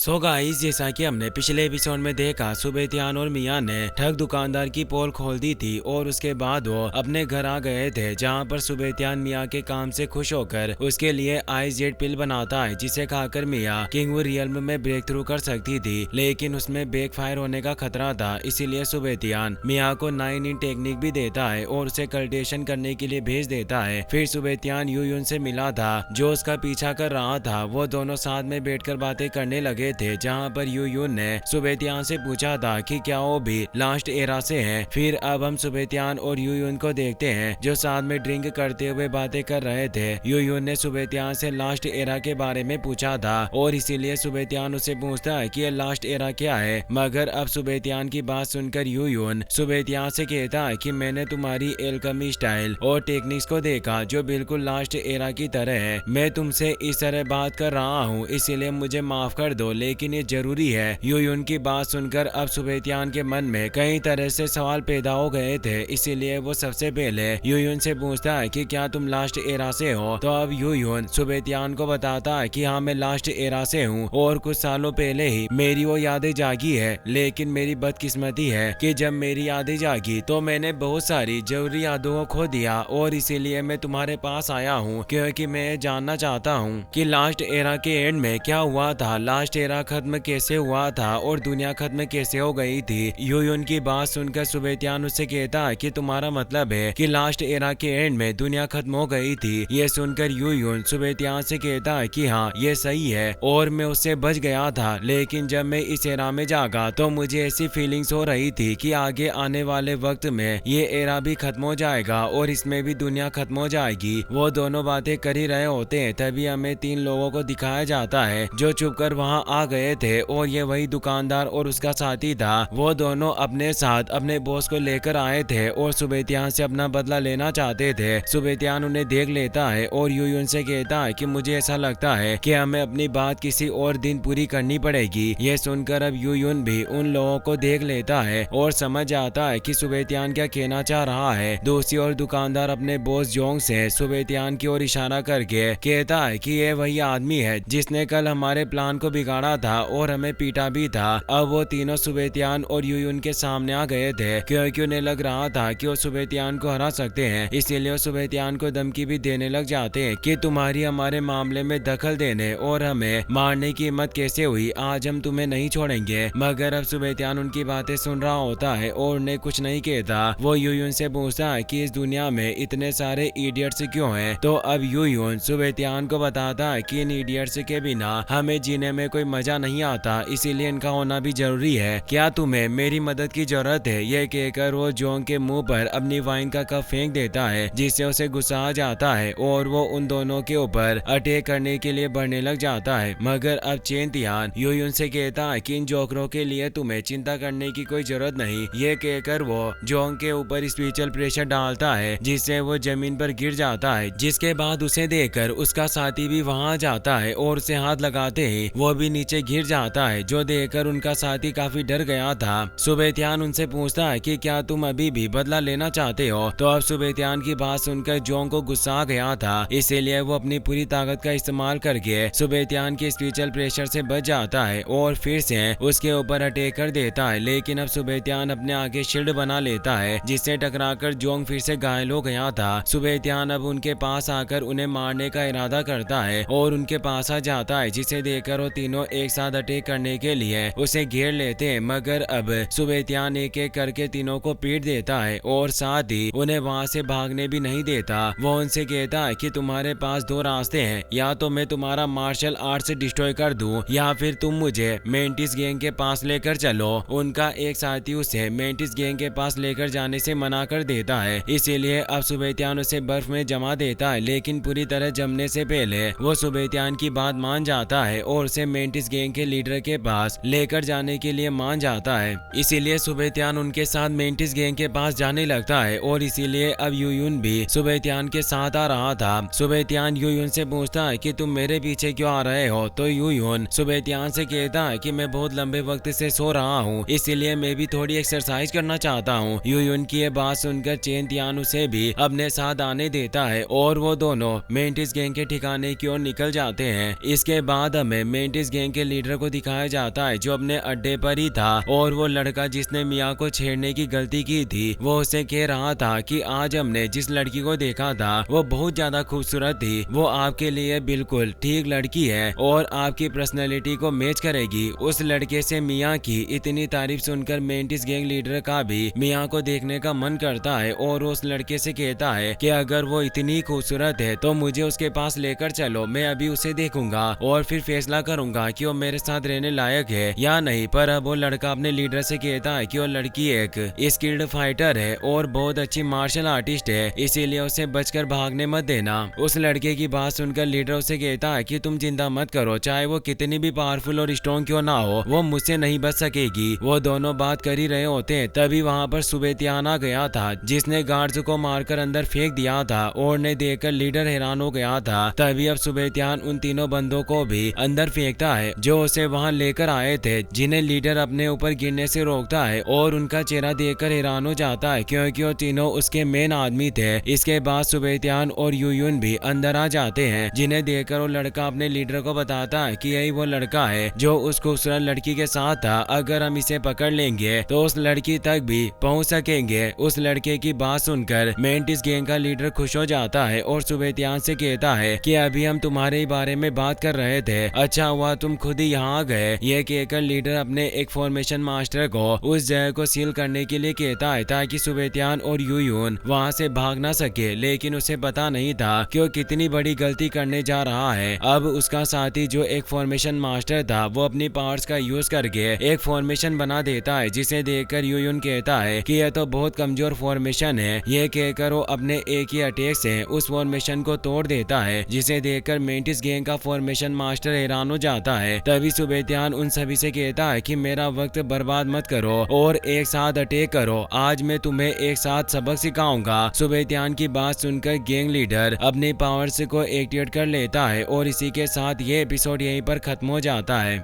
So guys, जैसा कि हमने पिछले एपिसोड में देखा, सुबेतियान और मिया ने ठग दुकानदार की पोल खोल दी थी और उसके बाद वो अपने घर आ गए थे, जहां पर सुबेतियान मिया के काम से खुश होकर उसके लिए आइस जेट पिल बनाता है, जिसे खाकर मिया किंग रियल्म में ब्रेक थ्रू कर सकती थी, लेकिन उसमें बैक फायर होने का खतरा था। इसीलिए सुबेतियान मिया को 9 इन टेक्निक भी देता है और उसे कल्टेशन करने के लिए भेज देता है। फिर सुबेतियान यूयुन से मिला था, जो उसका पीछा कर रहा था। वो दोनों साथ में बैठकर बातें करने लगे थे, जहां पर यूयुन ने सुबेतियान से पूछा था कि क्या वो भी लास्ट एरा से हैं। फिर अब हम सुबेतियान और यूयुन को देखते हैं, जो साथ में ड्रिंक करते हुए बातें कर रहे थे। यूयुन ने सुबेतियान से लास्ट एरा के बारे में पूछा था और इसीलिए सुबेतियान उससे पूछता है कि ये लास्ट एरा क्या है। मगर अब सुबेतियान की बात सुनकर यूयुन सुबेतियान से कहता है कि मैंने तुम्हारी एल्केमी स्टाइल और टेक्निक्स को देखा, जो बिल्कुल लास्ट एरा की तरह है। मैं तुमसे इस तरह बात कर रहा हूँ, इसीलिए मुझे माफ कर दो, लेकिन ये जरूरी है। यूयुन की बात सुनकर अब सुबेतियान के मन में कई तरह से सवाल पैदा हो गए थे, इसीलिए वो सबसे पहले यूयुन से पूछता है कि क्या तुम लास्ट एरा से हो। तो अब यूयुन सुबेतियान को बताता है कि हाँ, मैं लास्ट एरा से हूँ और कुछ सालों पहले ही मेरी वो यादें जागी है, लेकिन मेरी बदकिस्मती है कि जब मेरी यादें जागी तो मैंने बहुत सारी जरूरी यादों को खो दिया, और इसीलिए मैं तुम्हारे पास आया हूँ क्योंकि मैं जानना चाहता हूँ कि लास्ट एरा के एंड में क्या हुआ था, लास्ट एरा खत्म कैसे हुआ था और दुनिया खत्म कैसे हो गई थी। यूयुन की बात सुनकर सुबेतियान उससे कहता है कि तुम्हारा मतलब है कि लास्ट एरा के एंड में दुनिया खत्म हो गई थी। ये सुनकर यूयुन सुबेतियान से कहता है कि हाँ, ये सही है और मैं उससे बच गया था, लेकिन जब मैं इस एरा में जागा तो मुझे ऐसी फीलिंग्स हो रही थी कि आगे आने वाले वक्त में ये एरा भी खत्म हो जाएगा और इसमें भी दुनिया खत्म हो जाएगी। वो दोनों बातें कर ही रहे होते हैं, तभी हमें 3 लोगों को दिखाया जाता है जो छुपकर वहां आ गए थे, और ये वही दुकानदार और उसका साथी था। वो दोनों अपने साथ अपने बॉस को लेकर आए थे और सुबेतियान से अपना बदला लेना चाहते थे। सुबेतियान उन्हें देख लेता है और यूयुन से कहता है कि मुझे ऐसा लगता है कि हमें अपनी बात किसी और दिन पूरी करनी पड़ेगी। ये सुनकर अब यूयुन भी उन लोगों को देख लेता है और समझ आता है कि सुबेतियान क्या कहना चाह रहा है। दूसरी ओर दुकानदार अपने बॉस जोंग से सुबेतियान की ओर इशारा करके कहता है कि ये वही आदमी है जिसने कल हमारे प्लान को बिगाड़ा था और हमें पीटा भी था। अब वो तीनों सुबेतियान और यूयुन के सामने आ गए थे, क्योंकि उन्हें लग रहा था कि वो सुबेतियान को हरा सकते हैं। इसीलिए वो सुबेतियान को धमकी भी देने लग जाते हैं कि तुम्हारी हमारे मामले में दखल देने और हमें मारने की हिम्मत कैसे हुई, आज हम तुम्हें नहीं छोड़ेंगे। मगर अब सुबेतियान उनकी बातें सुन रहा होता है और उन्हें कुछ नहीं कहता। वो यूयुन से पूछता है कि इस दुनिया में इतने सारे इडियट्स क्यों हैं। तो अब यूयुन सुबेतियान को बताता है कि इन इडियट्स के बिना हमें जीने में कोई मजा नहीं आता, इसीलिए इनका होना भी जरूरी है। क्या तुम्हें मेरी मदद की जरूरत है? ये कहकर वो जोंग के मुंह पर अपनी वाइन का कप फेंक देता है, जिससे उसे गुस्सा आ जाता है और वो उन दोनों के ऊपर अटैक करने के लिए बढ़ने लग जाता है। मगर अब चेन तियान यूयुन से कहता है कि इन जोकरों के लिए तुम्हें चिंता करने की कोई जरूरत नहीं। ये कहकर वो जोंग के ऊपर स्पिरिचुअल प्रेशर डालता है, जिससे वो जमीन पर गिर जाता है। जिसके बाद उसे देखकर उसका साथी भी वहां जाता है और उसे हाथ लगाते ही वो भी नीचे गिर जाता है, जो देखकर उनका साथी काफी डर गया था। सुबेतियान उनसे पूछता है कि क्या तुम अभी भी बदला लेना चाहते हो। तो अब सुबेतियान की बात सुनकर जोंग को गुस्सा आ गया था, इसीलिए वो अपनी पूरी ताकत का इस्तेमाल करके सुबेतियान के स्पिरिचुअल प्रेशर से बच जाता है और फिर से उसके ऊपर अटैक कर देता है। लेकिन अब सुबेतियान अपने आगे शील्ड बना लेता है, जिससे टकराकर जोंग फिर से घायल हो गया था। सुबेतियान अब उनके पास आकर उन्हें मारने का इरादा करता है और उनके पास आ जाता है, जिसे देखकर वो तीनों एक साथ अटैक करने के लिए उसे घेर लेते हैं। मगर अब सुबेतियान एक एक करके तीनों को पीट देता है और साथ ही उन्हें वहां से भागने भी नहीं देता। वो उनसे कहता है कि तुम्हारे पास 2 रास्ते हैं, या तो मैं तुम्हारा मार्शल आर्ट्स डिस्ट्रॉय कर दूं या फिर तुम मुझे मेंटिस गैंग के पास लेकर चलो। उनका एक साथी उसे मेंटिस गैंग के पास लेकर जाने से मना कर देता है, इसीलिए अब सुबेतियान उसे बर्फ में जमा देता है। लेकिन पूरी तरह जमने से पहले वो सुबेतियान की बात मान जाता है और उसे मेंटिस गैंग के लीडर के पास लेकर जाने के लिए मान जाता है। इसीलिए सुबेतियान उनके साथ मेंटिस गैंग के पास जाने लगता है और इसीलिए अब यूयुन भी सुबेतियान के साथ आ रहा था। सुबेतियान यूयुन से पूछता है कि तुम मेरे पीछे क्यों आ रहे हो। तो यूयुन सुबेतियान से कहता है कि मैं बहुत लंबे वक्त से सो रहा हूँ, इसीलिए मैं भी थोड़ी एक्सरसाइज करना चाहता हूँ। यूयुन की ये बात सुनकर चेन तियान उसे भी अपने साथ आने देता है और वो दोनों मेंटिस गैंग के ठिकाने की ओर निकल जाते हैं। इसके बाद हमें मेंटिस गैंग गैंग के लीडर को दिखाया जाता है जो अपने अड्डे पर ही था और वो लड़का जिसने मिया को छेड़ने की गलती की थी वो उसे कह रहा था कि आज हमने जिस लड़की को देखा था वो बहुत ज्यादा खूबसूरत थी, वो आपके लिए बिल्कुल ठीक लड़की है और आपकी पर्सनैलिटी को मैच करेगी। उस लड़के से मिया की इतनी तारीफ सुनकर मेंटिस गैंग लीडर का भी मिया को देखने का मन करता है और उस लड़के से कहता है कि अगर वो इतनी खूबसूरत है तो मुझे उसके पास लेकर चलो, मैं अभी उसे देखूंगा और फिर फैसला करूंगा कि वो मेरे साथ रहने लायक है या नहीं। पर अब वो लड़का अपने लीडर से कहता है कि वो लड़की एक स्किल्ड फाइटर है और बहुत अच्छी मार्शल आर्टिस्ट है, इसीलिए उसे बचकर भागने मत देना। उस लड़के की बात सुनकर लीडर उसे कहता है कि तुम चिंता मत करो, चाहे वो कितनी भी पावरफुल और स्ट्रॉन्ग क्यों ना हो वो मुझसे नहीं बच सकेगी। वो दोनों बात कर ही रहे होते हैं तभी वहाँ पर सुबेतियान आ गया था जिसने गार्ड्स को मारकर अंदर फेंक दिया था और ने देखकर लीडर हैरान हो गया था। तभी अब सुबेतियान उन तीनों बंदों को भी अंदर फेंकता है जो उसे वहाँ लेकर आए थे, जिन्हें लीडर अपने ऊपर गिरने से रोकता है और उनका चेहरा देखकर हैरान हो जाता है क्योंकि वो तीनों उसके मेन आदमी थे। इसके बाद सुबेतियान और यूयुन भी अंदर आ जाते हैं, जिन्हें देखकर वो लड़का अपने लीडर को बताता है कि यही वो लड़का है जो उस खूबसूरत लड़की के साथ था, अगर हम इसे पकड़ लेंगे तो उस लड़की तक भी पहुंच सकेंगे। उस लड़के की बात सुनकर मेंटिस गैंग का लीडर खुश हो जाता है और सुबेतियान से कहता है कि अभी हम तुम्हारे बारे में बात कर रहे थे, अच्छा हुआ तुम खुद ही यहाँ आ गए। ये कहकर लीडर अपने एक फॉर्मेशन मास्टर को उस जगह को सील करने के लिए कहता है ताकि सुबेतियान और यूयुन वहाँ से भाग ना सके, लेकिन उसे पता नहीं था कि वो कितनी बड़ी गलती करने जा रहा है। अब उसका साथी जो एक फॉर्मेशन मास्टर था वो अपनी पावर्स का यूज करके एक फॉर्मेशन बना देता है, जिसे देखकर यूयुन कहता है कि यह तो बहुत कमजोर फॉर्मेशन है। यह कहकर वो अपने एक ही अटैक से उस फॉर्मेशन को तोड़ देता है, जिसे देखकर मेंटिस गैंग का फॉर्मेशन मास्टर हैरान हो जाता है। तभी सुबेतियान उन सभी से कहता है कि मेरा वक्त बर्बाद मत करो और एक साथ अटैक करो, आज मैं तुम्हें एक साथ सबक सिखाऊंगा। सुबेतियान की बात सुनकर गैंग लीडर अपनी पावर्स को एक्टिवेट कर लेता है और इसी के साथ ये एपिसोड यहीं पर खत्म हो जाता है।